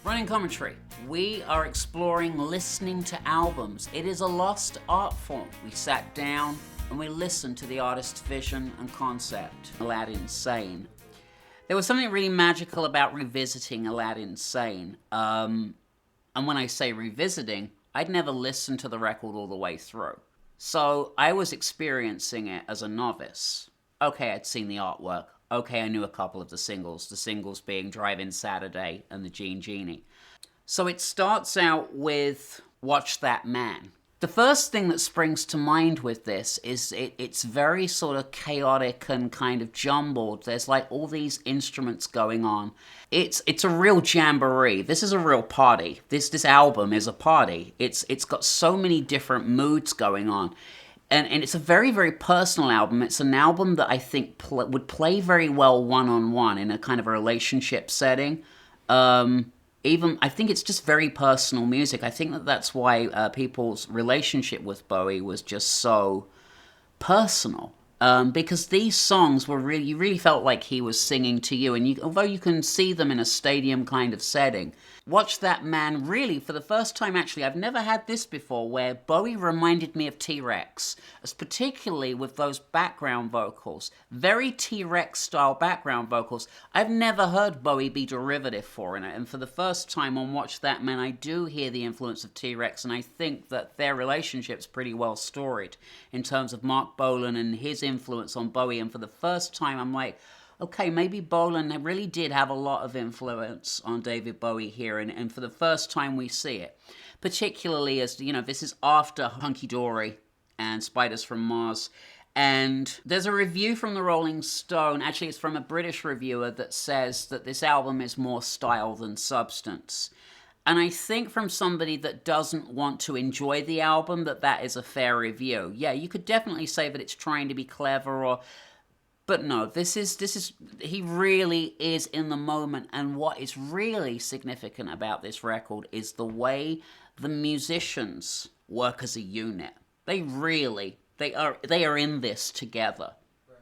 Running commentary. We are exploring listening to albums. It is a lost art form. We sat down and we listened to the artist's vision and concept, Aladdin Sane. There was something really magical about revisiting Aladdin Sane. And when I say revisiting, I'd never listened to the record all the way through. So I was experiencing it as a novice. Okay, I'd seen the artwork. Okay, I knew a couple of the singles being Drive-In Saturday and the Jean Genie. So it starts out with Watch That Man. The first thing that springs to mind with this is it's very sort of chaotic and kind of jumbled. There's like all these instruments going on. It's a real jamboree. This is a real party. This album is a party. It's got so many different moods going on. And it's a very, very personal album. It's an album that I think would play very well one-on-one in a kind of a relationship setting. Even I think it's just very personal music. I think that's why people's relationship with Bowie was just so personal. Because these songs were really, you really felt like he was singing to you. And although you can see them in a stadium kind of setting, Watch That Man, really, for the first time, actually, I've never had this before, where Bowie reminded me of T-Rex, as particularly with those background vocals. Very T-Rex style background vocals. I've never heard Bowie be derivative for in it, and for the first time on Watch That Man, I do hear the influence of T-Rex, and I think that their relationship's pretty well storied in terms of Mark Bolan and his influence on Bowie, and for the first time, I'm like, okay, maybe Bolan really did have a lot of influence on David Bowie here, and for the first time we see it. Particularly as, this is after Hunky Dory and Spiders from Mars. And there's a review from the Rolling Stone, actually it's from a British reviewer, that says that this album is more style than substance. And I think from somebody that doesn't want to enjoy the album, that is a fair review. Yeah, you could definitely say that it's trying to be clever But no, this is, he really is in the moment, and what is really significant about this record is the way the musicians work as a unit. They are in this together.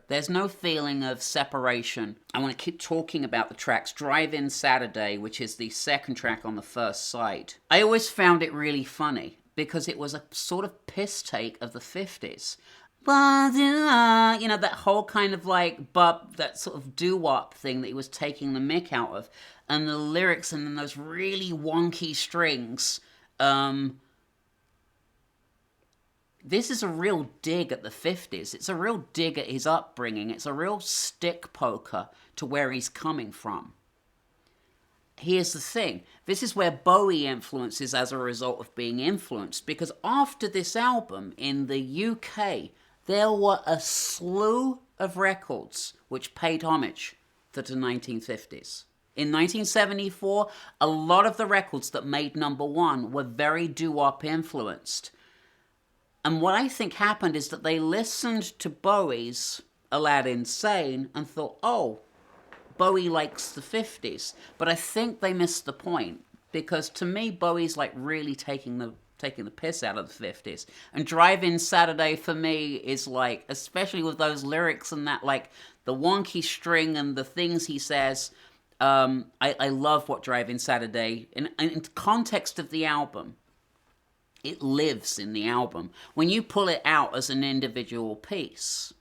There's no feeling of separation. I want to keep talking about the tracks. Drive-In Saturday, which is the second track on the first side. I always found it really funny, because it was a sort of piss take of the 50s. That whole kind of like that sort of doo-wop thing that he was taking the mick out of, and the lyrics and then those really wonky strings. This is a real dig at the 50s. It's a real dig at his upbringing. It's a real stick poker to where he's coming from. Here's the thing. This is where Bowie influences as a result of being influenced, because after this album in the UK, there were a slew of records which paid homage to the 1950s. In 1974, a lot of the records that made number one were very doo-wop influenced. And what I think happened is that they listened to Bowie's Aladdin Sane and thought, oh, Bowie likes the 50s. But I think they missed the point, because to me, Bowie's like really taking the piss out of the 50s. And Drive-In Saturday for me is like, especially with those lyrics and that, like, the wonky string and the things he says, I love what Drive-In Saturday, in context of the album, it lives in the album. When you pull it out as an individual piece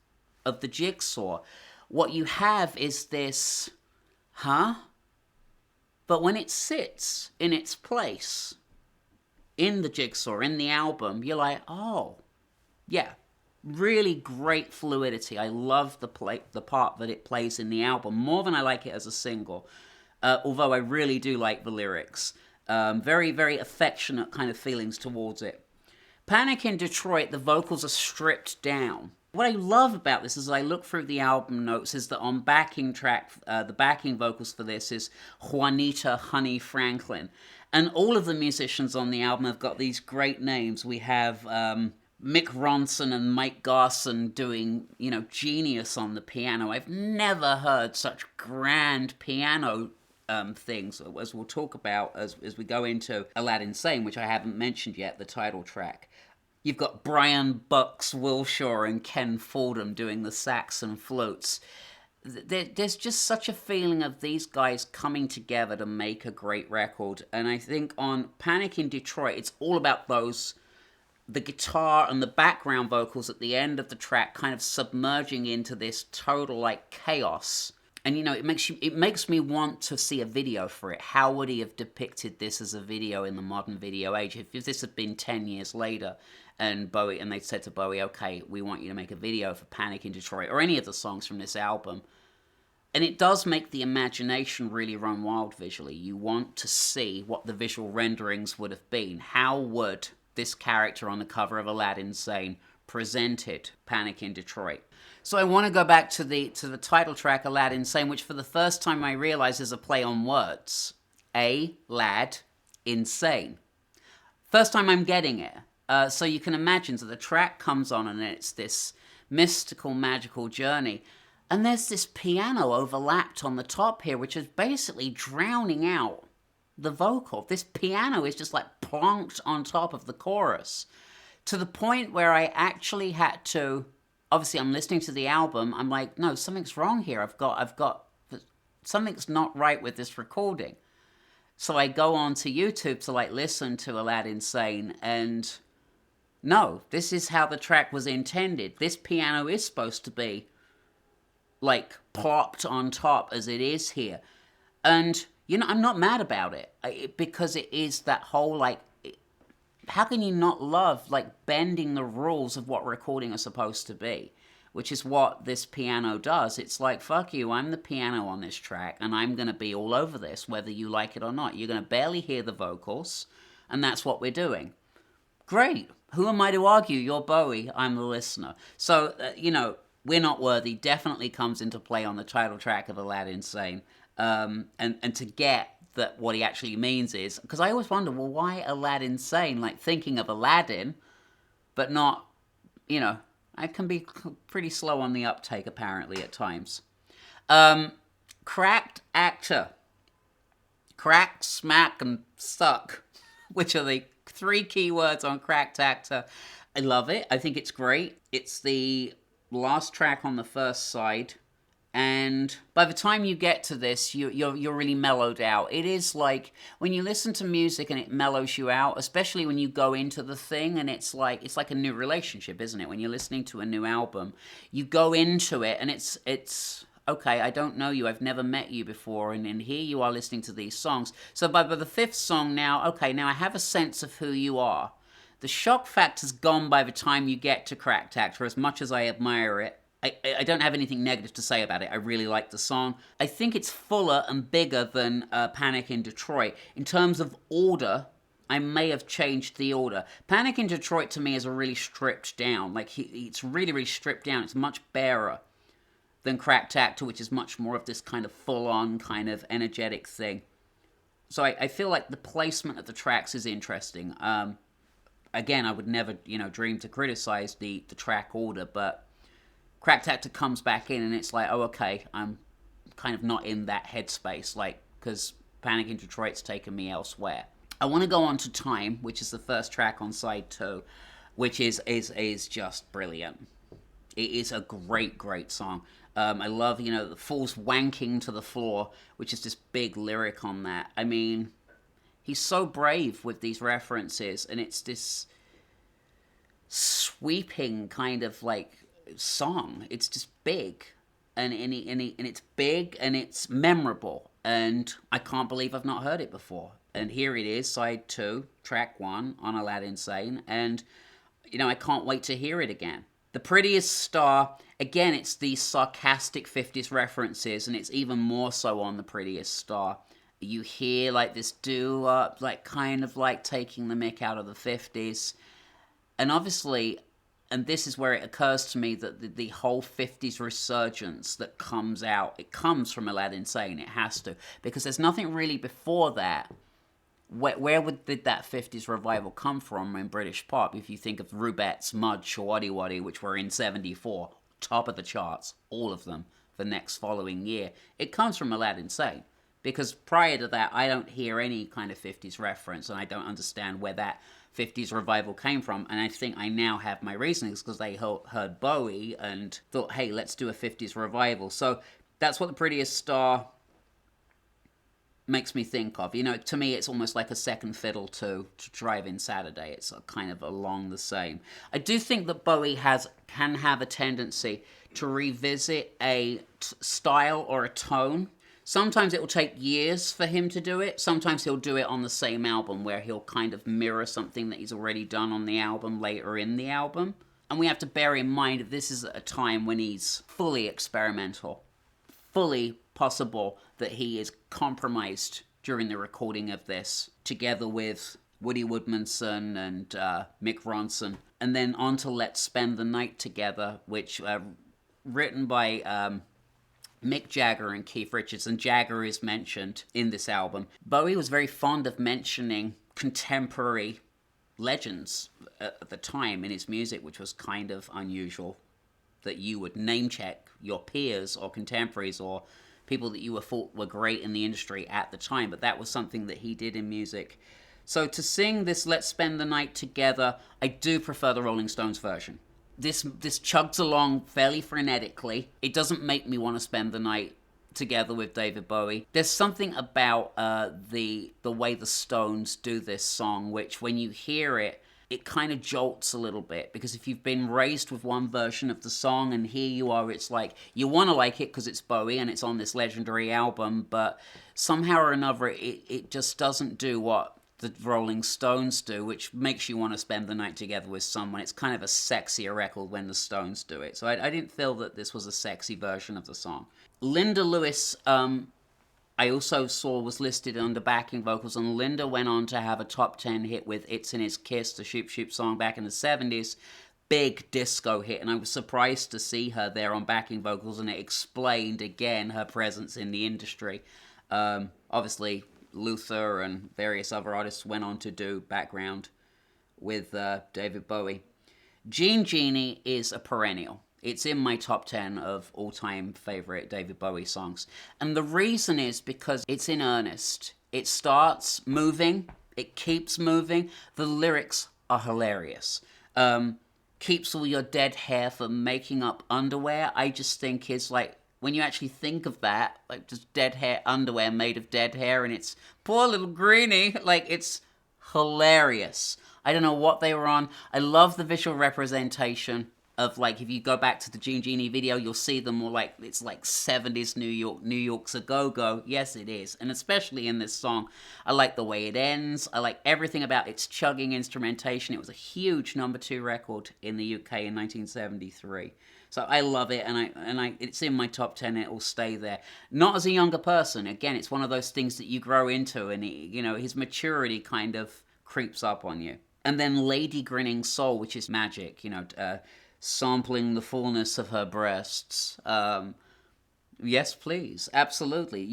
of the jigsaw, what you have is this, But when it sits in its place in the jigsaw, in the album, you're like, oh, yeah, really great fluidity. I love the part that it plays in the album, more than I like it as a single, although I really do like the lyrics. Very, very affectionate kind of feelings towards it. Panic in Detroit, the vocals are stripped down. What I love about this, as I look through the album notes, is that on backing track, the backing vocals for this is Juanita Honey Franklin. And all of the musicians on the album have got these great names. We have Mick Ronson and Mike Garson doing, genius on the piano. I've never heard such grand piano things, as we'll talk about as we go into Aladdin Sane, which I haven't mentioned yet, the title track. You've got Brian Bucks Wilshaw and Ken Fordham doing the sax and flutes. there's just such a feeling of these guys coming together to make a great record. And I think on Panic in Detroit, it's all about the guitar and the background vocals at the end of the track kind of submerging into this total like chaos. And it makes me want to see a video for it. How would he have depicted this as a video in the modern video age? If this had been 10 years later and they said to Bowie, okay, we want you to make a video for Panic in Detroit or any of the songs from this album. And it does make the imagination really run wild visually. You want to see what the visual renderings would have been. How would this character on the cover of Aladdin Sane presented Panic in Detroit? So I want to go back to the title track, Aladdin Sane, which for the first time I realize is a play on words. A-lad, insane. First time I'm getting it. So you can imagine that the track comes on and it's this mystical, magical journey. And there's this piano overlapped on the top here, which is basically drowning out the vocal. This piano is just like plonked on top of the chorus, to the point where I actually had to, obviously I'm listening to the album, I'm like, no, something's wrong here. I've got, something's not right with this recording. So I go on to YouTube to like listen to Aladdin Sane, and no, this is how the track was intended. This piano is supposed to be like plopped on top as it is here. And, I'm not mad about it, because it is that whole, like, how can you not love, like, bending the rules of what recording is supposed to be? Which is what this piano does. It's like, fuck you, I'm the piano on this track, and I'm going to be all over this, whether you like it or not. You're going to barely hear the vocals, and that's what we're doing. Great. Who am I to argue? You're Bowie, I'm the listener. So, We're Not Worthy definitely comes into play on the title track of Aladdin Sane. And to get that what he actually means is, because I always wonder, well, why Aladdin Sane? Like thinking of Aladdin, but not, I can be pretty slow on the uptake apparently at times. Cracked actor. Crack, smack, and suck, which are the 3 key words on Cracked Actor. I love it. I think it's great. It's the last track on the first side, and by the time you get to this, you're really mellowed out. It is like when you listen to music and it mellows you out, especially when you go into the thing, and it's like a new relationship, isn't it? When you're listening to a new album, you go into it, and it's okay, I don't know you, I've never met you before, and here you are listening to these songs. So by the 5th song now I have a sense of who you are. The shock factor's gone by the time you get to Cracked Actor, as much as I admire it. I don't have anything negative to say about it. I really like the song. I think it's fuller and bigger than Panic in Detroit. In terms of order, I may have changed the order. Panic in Detroit to me is a really stripped down. Like, it's really, really stripped down. It's much barer than Cracked Actor, which is much more of this kind of full-on, kind of energetic thing. So I feel like the placement of the tracks is interesting. Again, I would never, dream to criticize the track order, but Cracked Actor comes back in and it's like, oh, okay, I'm kind of not in that headspace, like, because Panic in Detroit's taken me elsewhere. I want to go on to Time, which is the first track on side 2, which is just brilliant. It is a great, great song. I love, the Fool's Wanking to the Floor, which is this big lyric on that. I mean, he's so brave with these references, and it's this sweeping kind of like song. It's just big, and it's big and it's memorable, and I can't believe I've not heard it before. And here it is, side 2, track 1 on Aladdin Sane, and I can't wait to hear it again. The Prettiest Star, again, it's these sarcastic 50s references, and it's even more so on The Prettiest Star. You hear, like, this doo-wop, like, kind of like taking the mick out of the 50s. And obviously, and this is where it occurs to me that the whole 50s resurgence that comes out, it comes from Aladdin Sane, it has to. Because there's nothing really before that. Where did that 50s revival come from in British pop? If you think of Rubettes, Mud, Shawaddy Waddy, which were in 74, top of the charts, all of them, the next following year, it comes from Aladdin Sane. Because prior to that, I don't hear any kind of 50s reference, and I don't understand where that 50s revival came from. And I think I now have my reasonings, because they heard Bowie and thought, hey, let's do a 50s revival. So That's what the Prettiest Star makes me think of. You know, to me, it's almost like a second fiddle to Drive-In Saturday. It's kind of along the same. I do think that Bowie can have a tendency to revisit a style or a tone. Sometimes it will take years for him to do it. Sometimes he'll do it on the same album, where he'll kind of mirror something that he's already done on the album later in the album. And we have to bear in mind that this is a time when he's fully experimental, fully possible that he is compromised during the recording of this, together with Woody Woodmanson and Mick Ronson. And then on to Let's Spend the Night Together, which written by Mick Jagger and Keith Richards. And Jagger is mentioned in this album. Bowie was very fond of mentioning contemporary legends at the time in his music, which was kind of unusual, that you would name check your peers or contemporaries or people that you thought were great in the industry at the time, but that was something that he did in music. So to sing this Let's Spend the Night Together, I do prefer the Rolling Stones version. This chugs along fairly frenetically. It doesn't make me want to spend the night together with David Bowie. There's something about the way the Stones do this song, which when you hear it, it kind of jolts a little bit, because if you've been raised with one version of the song and here you are, it's like, you want to like it because it's Bowie and it's on this legendary album, but somehow or another it just doesn't do what the Rolling Stones do, which makes you want to spend the night together with someone. It's kind of a sexier record when the Stones do it. So I didn't feel that this was a sexy version of the song. Linda Lewis, I also saw was listed under backing vocals, and Linda went on to have a top 10 hit with It's in His Kiss, the Shoop Shoop song back in the 70s. Big disco hit, and I was surprised to see her there on backing vocals, and it explained, again, her presence in the industry. Obviously, Luther and various other artists went on to do background with David Bowie. Jean Genie is a perennial. It's in my top 10 of all-time favorite David Bowie songs. And the reason is because it's in earnest. It starts moving. It keeps moving. The lyrics are hilarious. Keeps all your dead hair for making up underwear, I just think is like, when you actually think of that, like just dead hair underwear made of dead hair, and it's poor little Greenie, like it's hilarious. I don't know what they were on. I love the visual representation of, like, if you go back to the Jean Genie video, you'll see them all like, it's like 70s New York. New York's a go-go. Yes, it is. And especially in this song, I like the way it ends. I like everything about its chugging instrumentation. It was a huge #2 record in the UK in 1973. So I love it, and it's in my top 10, and it will stay there. Not as a younger person. Again, it's one of those things that you grow into, and his maturity kind of creeps up on you. And then Lady Grinning Soul, which is magic, sampling the fullness of her breasts. Yes, please. Absolutely.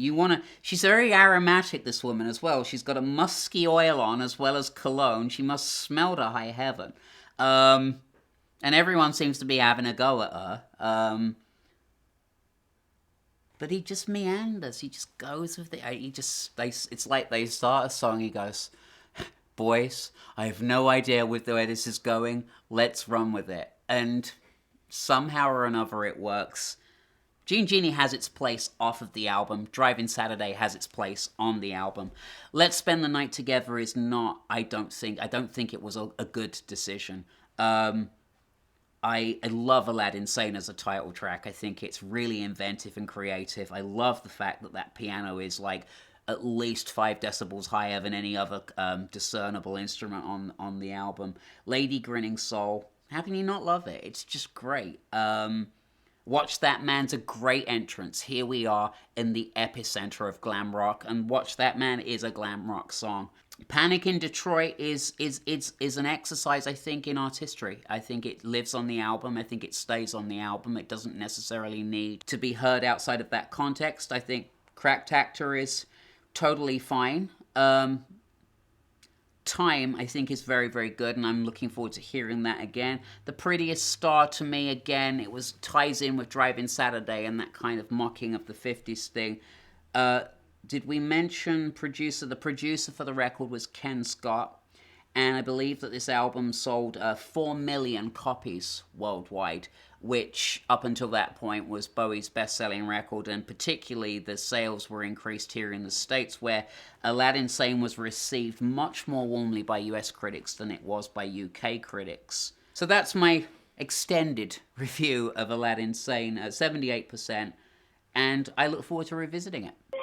She's very aromatic, this woman, as well. She's got a musky oil on as well as cologne. She must smell to high heaven. And everyone seems to be having a go at her. But he just meanders. He just goes with it. It's like they start a song, he goes, boys, I have no idea where this is going. Let's run with it. And somehow or another it works. Jean Genie has its place off of the album. Drive-In Saturday has its place on the album. Let's Spend the Night Together is not, I don't think it was a good decision. I love Aladdin Sane as a title track. I think it's really inventive and creative. I love the fact that piano is like at least 5 decibels higher than any other discernible instrument on the album. Lady Grinning Soul, how can you not love it? It's just great. Watch That Man's a great entrance. Here we are in the epicenter of glam rock, and Watch That Man is a glam rock song. Panic in Detroit is an exercise, I think, in artistry. I think it lives on the album. I think it stays on the album. It doesn't necessarily need to be heard outside of that context. I think Cracked Actor is totally fine. Time, I think, is very, very good, and I'm looking forward to hearing that again. The Prettiest Star, to me, again, ties in with Drive-In Saturday and that kind of mocking of the 50s thing. Did we mention producer? The producer for the record was Ken Scott, and I believe that this album sold 4 million copies worldwide. which up until that point was Bowie's best-selling record, and particularly the sales were increased here in the States, where Aladdin Sane was received much more warmly by US critics than it was by UK critics. So that's my extended review of Aladdin Sane at 78%, and I look forward to revisiting it.